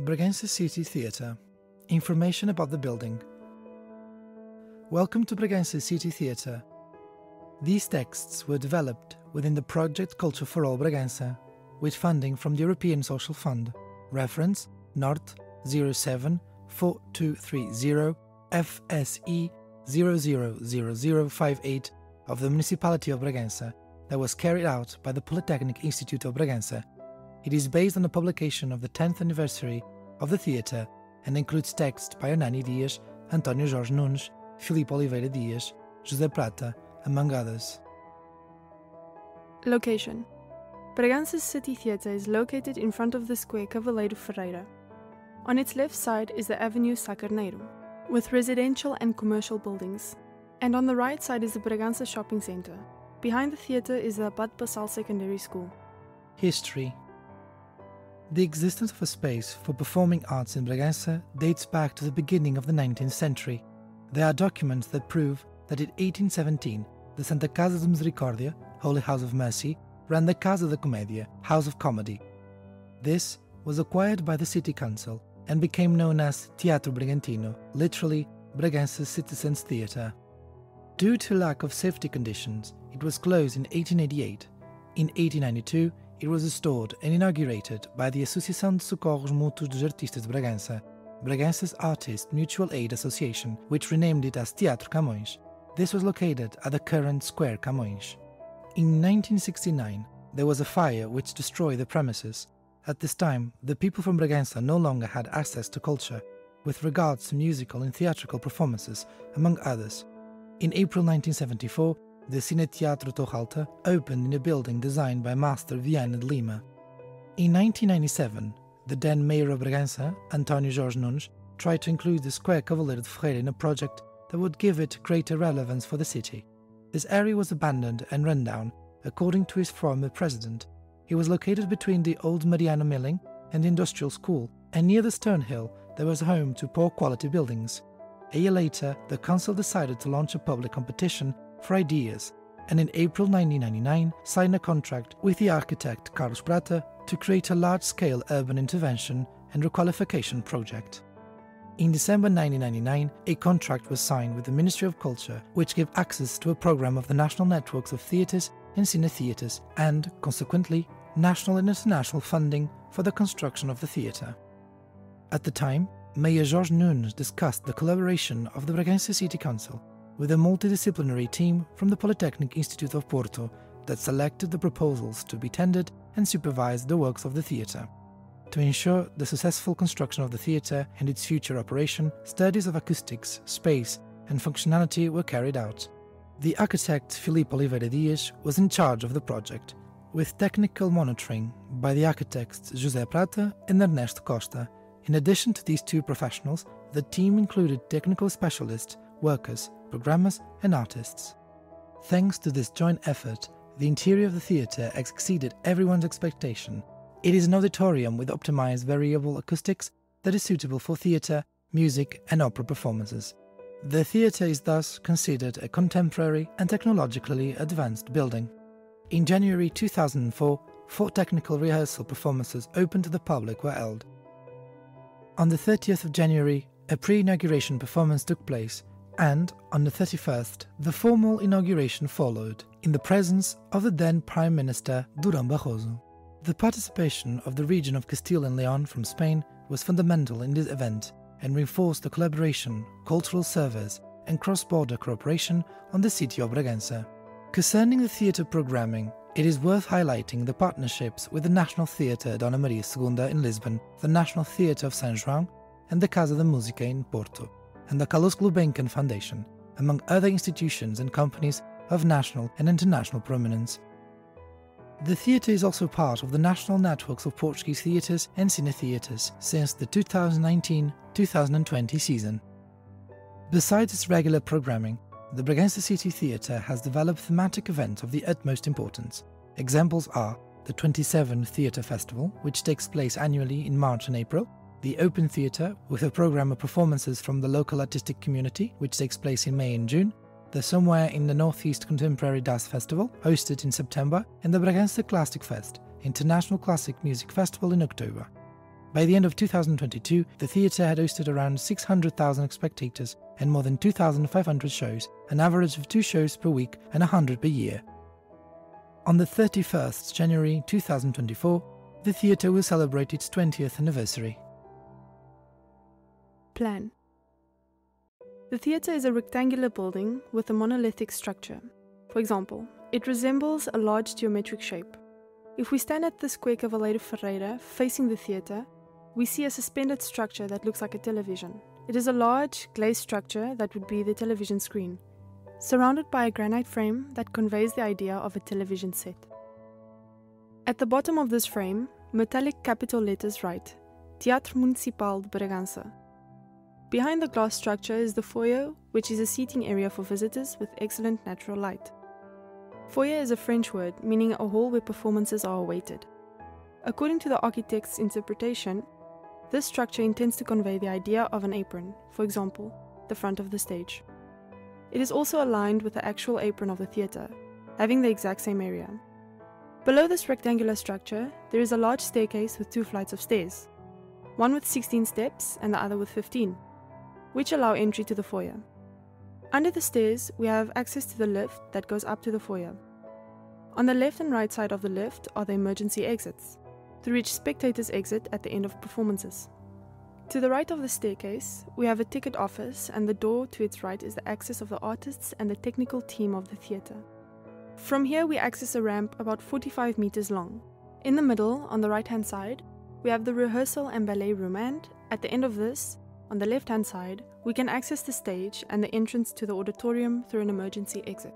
Bragança City Theatre. Information about the building. Welcome to Bragança City Theatre. These texts were developed within the project Culture for All Bragança, with funding from the European Social Fund. Reference NORT 074230 FSE 000058 of the Municipality of Bragança that was carried out by the Polytechnic Institute of Bragança. It is based on the publication of the 10th anniversary of the theatre and includes text by Hernani Dias, António Jorge Nunes, Filipe Oliveira Dias, José Prata, among others. Location: Bragança City Theatre is located in front of the square Cavaleiro Ferreira. On its left side is the Avenue Sá Carneiro, with residential and commercial buildings. And on the right side is the Bragança Shopping Centre. Behind the theatre is the Abad Passal Secondary School. History. The existence of a space for performing arts in Bragança dates back to the beginning of the 19th century. There are documents that prove that in 1817, the Santa Casa de Misericórdia, Holy House of Mercy, ran the Casa da Comédia, House of Comedy. This was acquired by the City Council and became known as Teatro Bragantino, literally Bragança Citizens Theatre. Due to lack of safety conditions, it was closed in 1888. In 1892, it was restored and inaugurated by the Associação de Socorros Mútuos dos Artistas de Bragança, Bragança's Artist Mutual Aid Association, which renamed it as Teatro Camões. This was located at the current Square Camões. In 1969, there was a fire which destroyed the premises. At this time, the people from Bragança no longer had access to culture, with regards to musical and theatrical performances, among others. In April 1974, the Cine Teatro Torre Alta opened in a building designed by Master Viana de Lima. In 1997, the then Mayor of Bragança, António Jorge Nunes, tried to include the Square Cavaleiro de Ferreira in a project that would give it greater relevance for the city. This area was abandoned and run down, according to his former president. It was located between the old Mariana Milling and the Industrial School, and near the Stone Hill there was home to poor quality buildings. A year later, the council decided to launch a public competition for ideas, and in April 1999 signed a contract with the architect Carlos Prata to create a large-scale urban intervention and requalification project. In December 1999, a contract was signed with the Ministry of Culture, which gave access to a program of the national networks of theatres and cine theatres and, consequently, national and international funding for the construction of the theatre. At the time, Mayor Jorge Nunes discussed the collaboration of the Bragança City Council with a multidisciplinary team from the Polytechnic Institute of Porto that selected the proposals to be tendered and supervised the works of the theatre. To ensure the successful construction of the theatre and its future operation, studies of acoustics, space and functionality were carried out. The architect Filipe Oliveira Dias was in charge of the project, with technical monitoring by the architects José Prata and Ernesto Costa. In addition to these two professionals, the team included technical specialists, workers, programmers and artists. Thanks to this joint effort, the interior of the theatre exceeded everyone's expectation. It is an auditorium with optimized variable acoustics that is suitable for theatre, music and opera performances. The theatre is thus considered a contemporary and technologically advanced building. In January 2004, 4 technical rehearsal performances open to the public were held. On the 30th of January, a pre-inauguration performance took place, and on the 31st, the formal inauguration followed, in the presence of the then Prime Minister Durão Barroso. The participation of the region of Castile and Leon from Spain was fundamental in this event and reinforced the collaboration, cultural service and cross-border cooperation on the city of Bragança. Concerning the theatre programming, it is worth highlighting the partnerships with the National Theatre Dona Maria II in Lisbon, the National Theatre of São João and the Casa da Música in Porto, and the Carlos Gulbenkian Foundation, among other institutions and companies of national and international prominence. The theatre is also part of the national networks of Portuguese theatres and cine theatres since the 2019-2020 season. Besides its regular programming, the Bragança City Theatre has developed thematic events of the utmost importance. Examples are the 27th Theatre Festival, which takes place annually in March and April, the Open Theatre, with a programme of performances from the local artistic community, which takes place in May and June, the Somewhere in the Northeast Contemporary Jazz Festival, hosted in September, and the Bragança Classic Fest, International Classic Music Festival in October. By the end of 2022, the theatre had hosted around 600,000 spectators and more than 2,500 shows, an average of 2 shows per week and 100 per year. On the 31st January 2024, the theatre will celebrate its 20th anniversary. Plan. The theatre is a rectangular building with a monolithic structure. For example, it resembles a large geometric shape. If we stand at the Square Cavaleiro Ferreira facing the theatre, we see a suspended structure that looks like a television. It is a large, glazed structure that would be the television screen, surrounded by a granite frame that conveys the idea of a television set. At the bottom of this frame, metallic capital letters write, Teatro Municipal de Bragança. Behind the glass structure is the foyer, which is a seating area for visitors with excellent natural light. Foyer is a French word meaning a hall where performances are awaited. According to the architect's interpretation, this structure intends to convey the idea of an apron, for example, the front of the stage. It is also aligned with the actual apron of the theatre, having the exact same area. Below this rectangular structure, there is a large staircase with 2 flights of stairs, one with 16 steps and the other with 15, which allow entry to the foyer. Under the stairs, we have access to the lift that goes up to the foyer. On the left and right side of the lift are the emergency exits, through which spectators exit at the end of performances. To the right of the staircase, we have a ticket office, and the door to its right is the access of the artists and the technical team of the theatre. From here we access a ramp about 45 meters long. In the middle, on the right-hand side, we have the rehearsal and ballet room, and, at the end of this, on the left-hand side, we can access the stage and the entrance to the auditorium through an emergency exit.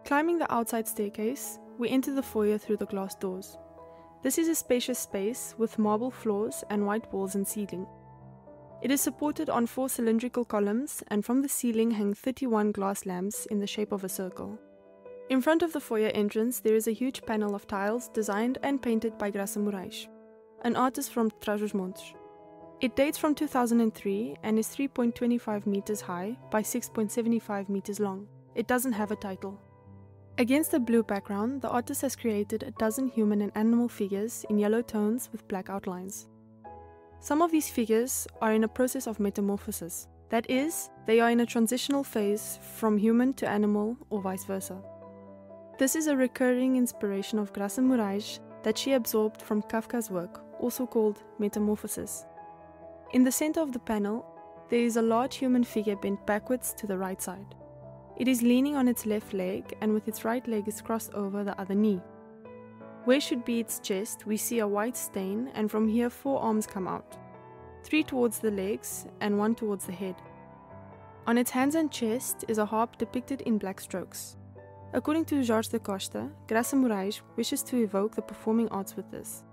Climbing the outside staircase, we enter the foyer through the glass doors. This is a spacious space with marble floors and white walls and ceiling. It is supported on 4 cylindrical columns, and from the ceiling hang 31 glass lamps in the shape of a circle. In front of the foyer entrance there is a huge panel of tiles designed and painted by Bragança, an artist from Trás-os-Montes. It dates from 2003 and is 3.25 meters high by 6.75 meters long. It doesn't have a title. Against a blue background, the artist has created a dozen human and animal figures in yellow tones with black outlines. Some of these figures are in a process of metamorphosis. That is, they are in a transitional phase from human to animal or vice versa. This is a recurring inspiration of Graça Moraes that she absorbed from Kafka's work, also called Metamorphosis. In the center of the panel, there is a large human figure bent backwards to the right side. It is leaning on its left leg, and with its right leg is crossed over the other knee. Where should be its chest, we see a white stain, and from here 4 arms come out, 3 towards the legs and 1 towards the head. On its hands and chest is a harp depicted in black strokes. According to Jorge da Costa, Graça Moraes wishes to evoke the performing arts with this.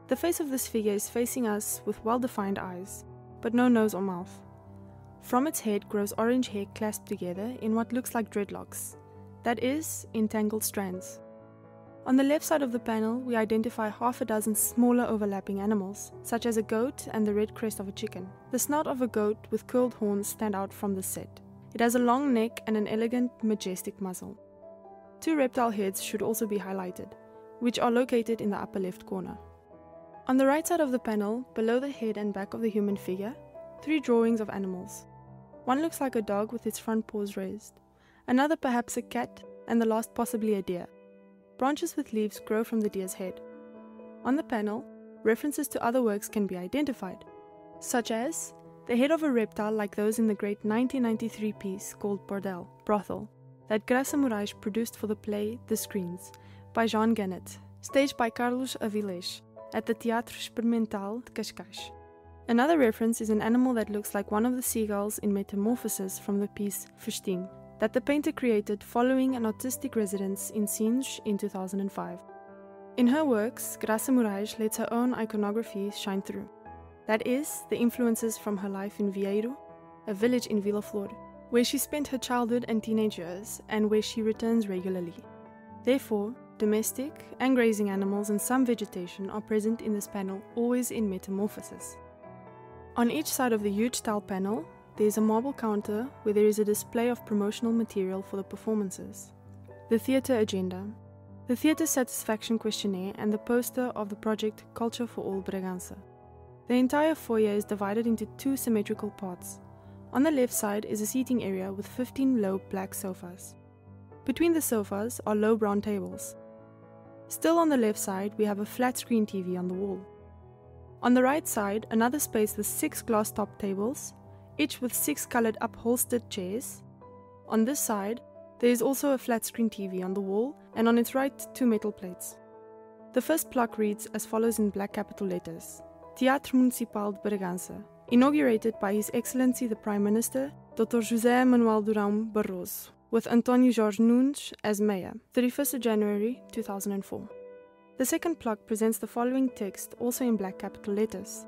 The face of this figure is facing us with well-defined eyes, but no nose or mouth. From its head grows orange hair clasped together in what looks like dreadlocks, that is, in tangled strands. On the left side of the panel, we identify half a dozen smaller overlapping animals, such as a goat and the red crest of a chicken. The snout of a goat with curled horns stand out from the set. It has a long neck and an elegant, majestic muzzle. 2 reptile heads should also be highlighted, which are located in the upper left corner. On the right side of the panel, below the head and back of the human figure, 3 drawings of animals. One looks like a dog with its front paws raised, another perhaps a cat, and the last possibly a deer. Branches with leaves grow from the deer's head. On the panel, references to other works can be identified, such as the head of a reptile like those in the great 1993 piece called Brothel, that Graça Moraes produced for the play The Screens by Jean Genet, staged by Carlos Avilés at the Teatro Experimental de Cascais. Another reference is an animal that looks like one of the seagulls in Metamorphosis from the piece Festim, that the painter created following an artistic residence in Sines in 2005. In her works, Graça Moraes lets her own iconography shine through. That is, the influences from her life in Vieiro, a village in Vila Flor, where she spent her childhood and teenage years, and where she returns regularly. Therefore, domestic and grazing animals and some vegetation are present in this panel, always in metamorphosis. On each side of the huge tile panel, there is a marble counter where there is a display of promotional material for the performances. The theatre agenda, the theatre satisfaction questionnaire, and the poster of the project Culture for All Bragança. The entire foyer is divided into two symmetrical parts. On the left side is a seating area with 15 low black sofas. Between the sofas are low brown tables. Still on the left side, we have a flat screen TV on the wall. On the right side, another space with 6 glass top tables, each with 6 colored upholstered chairs. On this side, there is also a flat screen TV on the wall, and on its right, 2 metal plates. The first plaque reads as follows in black capital letters: Teatro Municipal de Bragança, inaugurated by His Excellency the Prime Minister, Dr. José Manuel Durão Barroso, with António Jorge Nunes as mayor, 31st of January 2004. The second plaque presents the following text, also in black capital letters: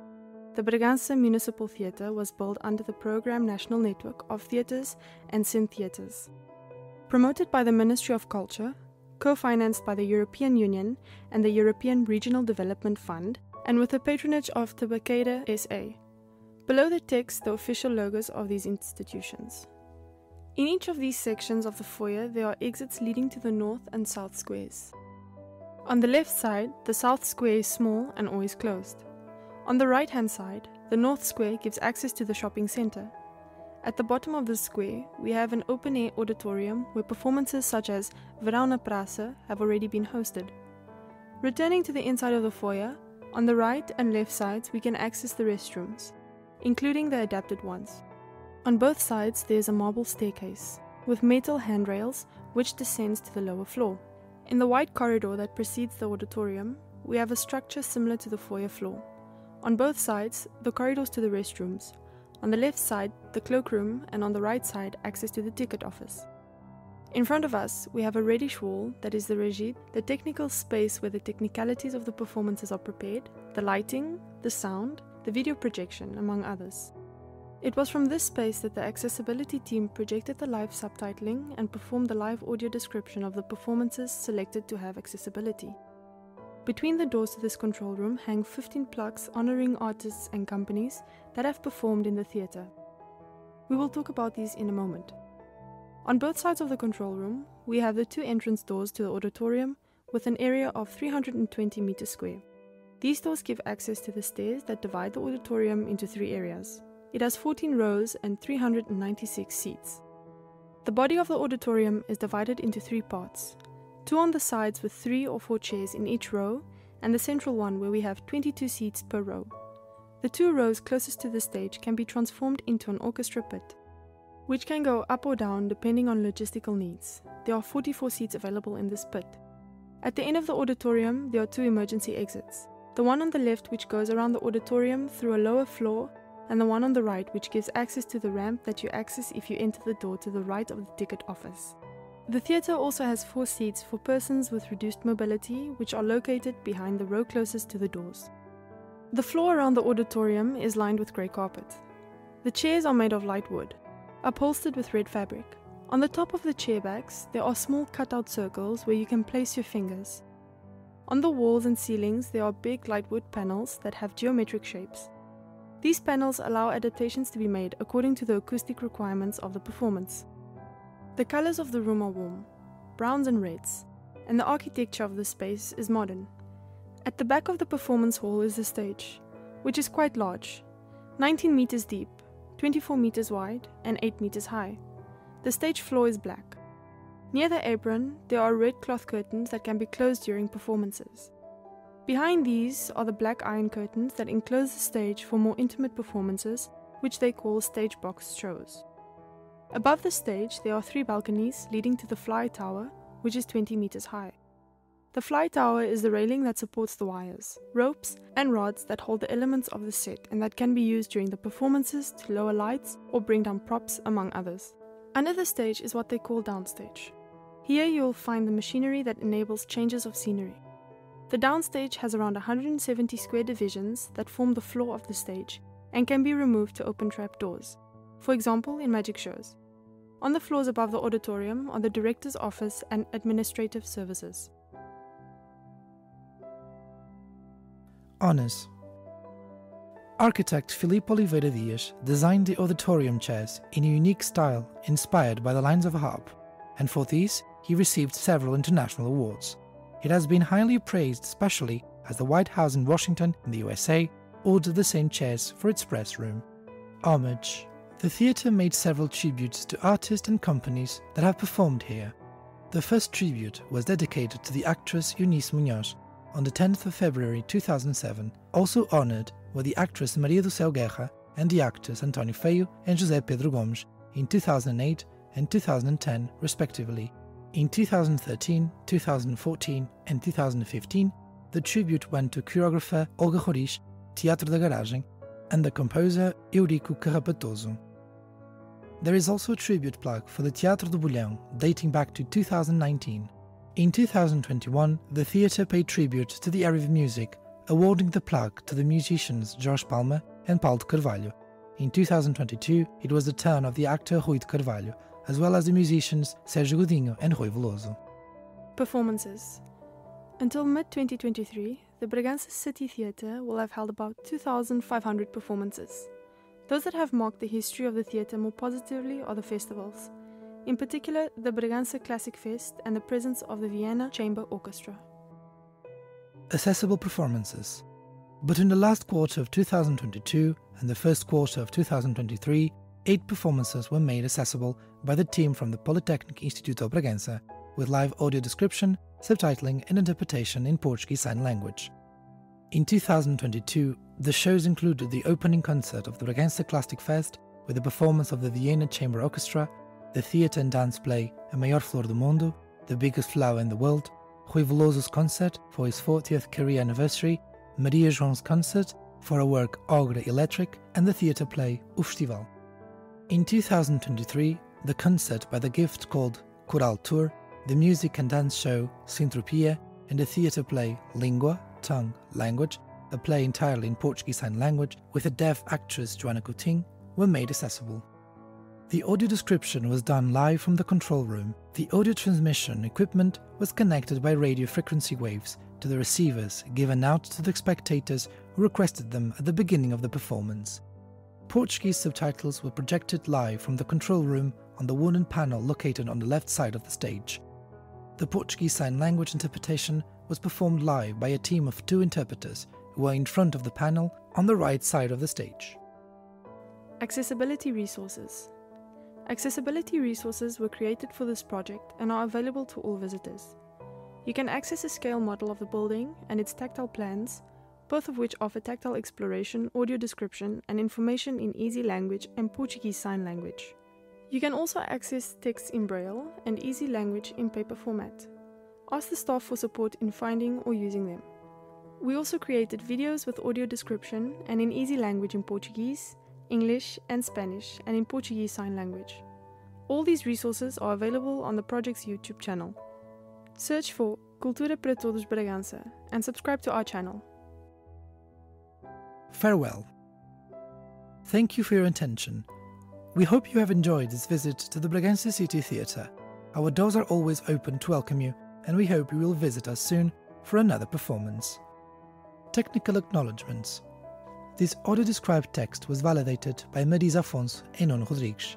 The Bragança Municipal Theatre was built under the Programme National Network of Theatres and Syntheatres. Promoted by the Ministry of Culture, co-financed by the European Union and the European Regional Development Fund, and with the patronage of Tabacada SA. Below the text, the official logos of these institutions. In each of these sections of the foyer, there are exits leading to the north and south squares. On the left side, the south square is small and always closed. On the right-hand side, the north square gives access to the shopping center. At the bottom of the square, we have an open-air auditorium where performances such as Verão na Praça have already been hosted. Returning to the inside of the foyer, on the right and left sides we can access the restrooms, including the adapted ones. On both sides there is a marble staircase, with metal handrails which descends to the lower floor. In the wide corridor that precedes the auditorium, we have a structure similar to the foyer floor. On both sides, the corridors to the restrooms. On the left side, the cloakroom, and on the right side, access to the ticket office. In front of us, we have a reddish wall that is the regie, the technical space where the technicalities of the performances are prepared, the lighting, the sound, the video projection, among others. It was from this space that the accessibility team projected the live subtitling and performed the live audio description of the performances selected to have accessibility. Between the doors to this control room hang 15 plaques honoring artists and companies that have performed in the theatre. We will talk about these in a moment. On both sides of the control room, we have the 2 entrance doors to the auditorium with an area of 320 meters square. These doors give access to the stairs that divide the auditorium into 3 areas. It has 14 rows and 396 seats. The body of the auditorium is divided into 3 parts. 2 on the sides with 3 or 4 chairs in each row, and the central one where we have 22 seats per row. The 2 rows closest to the stage can be transformed into an orchestra pit, which can go up or down depending on logistical needs. There are 44 seats available in this pit. At the end of the auditorium, there are 2 emergency exits. The one on the left which goes around the auditorium through a lower floor, and the one on the right which gives access to the ramp that you access if you enter the door to the right of the ticket office. The theatre also has 4 seats for persons with reduced mobility, which are located behind the row closest to the doors. The floor around the auditorium is lined with grey carpet. The chairs are made of light wood, upholstered with red fabric. On the top of the chair backs, there are small cutout circles where you can place your fingers. On the walls and ceilings, there are big light wood panels that have geometric shapes. These panels allow adaptations to be made according to the acoustic requirements of the performance. The colors of the room are warm, browns and reds, and the architecture of the space is modern. At the back of the performance hall is the stage, which is quite large, 19 meters deep, 24 meters wide, and 8 meters high. The stage floor is black. Near the apron, there are red cloth curtains that can be closed during performances. Behind these are the black iron curtains that enclose the stage for more intimate performances, which they call stage box shows. Above the stage, there are 3 balconies leading to the fly tower, which is 20 meters high. The fly tower is the railing that supports the wires, ropes, and rods that hold the elements of the set and that can be used during the performances to lower lights or bring down props, among others. Under the stage is what they call downstage. Here you will find the machinery that enables changes of scenery. The downstage has around 170 square divisions that form the floor of the stage and can be removed to open trap doors, for example in magic shows. On the floors above the auditorium are the director's office and administrative services. Honours. Architect Filipe Oliveira Dias designed the auditorium chairs in a unique style inspired by the lines of a harp, and for these he received several international awards. It has been highly praised, especially as the White House in Washington in the USA ordered the same chairs for its press room. Homage. The theatre made several tributes to artists and companies that have performed here. The first tribute was dedicated to the actress Eunice Muñoz on the 10th of February 2007. Also honoured were the actress Maria do Céu Guerra and the actors António Feio and José Pedro Gomes in 2008 and 2010 respectively. In 2013, 2014 and 2015, the tribute went to choreographer Olga Roriz, Teatro da Garagem, and the composer Eurico Carrapatoso. There is also a tribute plaque for the Teatro do Bolhão, dating back to 2019. In 2021, the theatre paid tribute to the area of music, awarding the plaque to the musicians Jorge Palma and Paulo de Carvalho. In 2022, it was the turn of the actor Rui de Carvalho, as well as the musicians Sérgio Godinho and Rui Veloso. Performances. Until mid-2023, the Bragança City Theatre will have held about 2,500 performances. Those that have marked the history of the theatre more positively are the festivals, in particular the Bragança Classic Fest and the presence of the Vienna Chamber Orchestra. Accessible performances. Between the last quarter of 2022 and the first quarter of 2023, 8 performances were made accessible by the team from the Polytechnic Institute of Bragança, with live audio description, subtitling and interpretation in Portuguese Sign Language. In 2022, the shows included the opening concert of the Bragança Classic Fest with the performance of the Vienna Chamber Orchestra, the theatre and dance play A Maior Flor do Mundo, The Biggest Flower in the World, Rui Veloso's concert for his 40th career anniversary, Maria João's concert for her work Ogre Electric, and the theatre play O Festival. In 2023, the concert by The Gift called Choral Tour, the music and dance show Sintropia, and the theatre play Língua, Tongue, Language, a play entirely in Portuguese Sign Language with a deaf actress Joana Coutinho, were made accessible. The audio description was done live from the control room. The audio transmission equipment was connected by radio frequency waves to the receivers given out to the spectators who requested them at the beginning of the performance. Portuguese subtitles were projected live from the control room on the wooden panel located on the left side of the stage. The Portuguese Sign Language interpretation was performed live by a team of 2 interpreters who were in front of the panel on the right side of the stage. Accessibility resources. Accessibility resources were created for this project and are available to all visitors. You can access a scale model of the building and its tactile plans, both of which offer tactile exploration, audio description, and information in easy language and Portuguese Sign Language. You can also access text in Braille and easy language in paper format. Ask the staff for support in finding or using them. We also created videos with audio description and in easy language in Portuguese, English and Spanish, and in Portuguese Sign Language. All these resources are available on the project's YouTube channel. Search for Cultura para Todos Bragança and subscribe to our channel. Farewell. Thank you for your attention. We hope you have enjoyed this visit to the Bragança City Theatre. Our doors are always open to welcome you, and we hope you will visit us soon for another performance. Technical acknowledgements. This audio-described text was validated by Marisa Afonso and Nuno Rodrigues.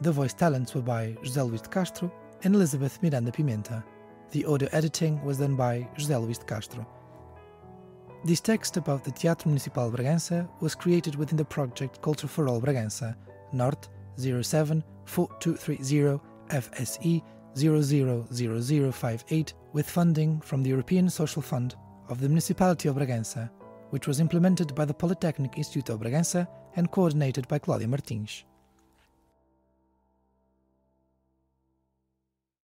The voice talents were by José Luís de Castro and Elizabeth Miranda Pimenta. The audio editing was done by José Luís de Castro. This text about the Teatro Municipal Bragança was created within the project Culture for All Bragança, Norte 074230 FSE 000058, with funding from the European Social Fund of the Municipality of Bragança, which was implemented by the Polytechnic Institute of Bragança and coordinated by Cláudia Martins.